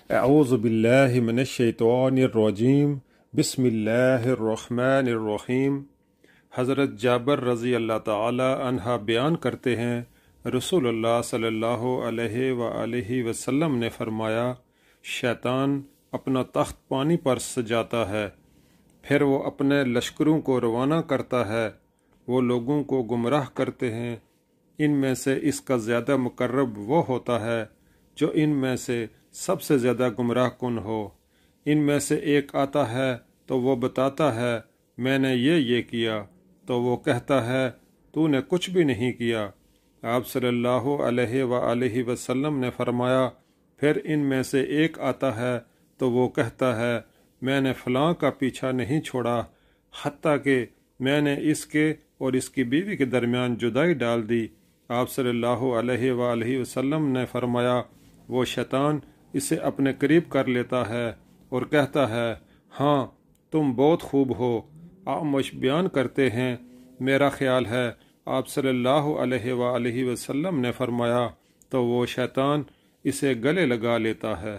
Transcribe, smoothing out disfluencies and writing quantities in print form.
اعوذ باللہ من الشیطان الرجیم بسم اللہ الرحمن الرحیم۔ حضرت جابر رضی اللہ تعالی عنہ بیان کرتے ہیں، رسول اللہ صلی اللہ علیہ وآلہ وسلم نے فرمایا، شیطان اپنا تخت پانی پر سجاتا ہے، پھر وہ اپنے لشکروں کو روانہ کرتا ہے، وہ لوگوں کو گمراہ کرتے ہیں۔ ان میں سے اس کا زیادہ مقرب وہ ہوتا ہے جو ان میں سے سب سے زیادہ گمراہ کن ہو۔ ان میں سے ایک آتا ہے تو وہ بتاتا ہے میں نے یہ کیا، تو وہ کہتا ہے تو نے کچھ بھی نہیں کیا۔ آپ صلی اللہ علیہ وآلہ وسلم نے فرمایا، پھر ان میں سے ایک آتا ہے تو وہ کہتا ہے میں نے فلاں کا پیچھا نہیں چھوڑا، حتیٰ کہ میں نے اس کے اور اس کی بیوی کے درمیان جدائی ڈال دی۔ آپ صلی اللہ علیہ وآلہ وسلم نے فرمایا، وہ شیطان اسے اپنے قریب کر لیتا ہے اور کہتا ہے ہاں تم بہت خوب ہو۔ اعمش بیان کرتے ہیں، میرا خیال ہے آپ صلی اللہ علیہ وآلہ وسلم نے فرمایا تو وہ شیطان اسے گلے لگا لیتا ہے۔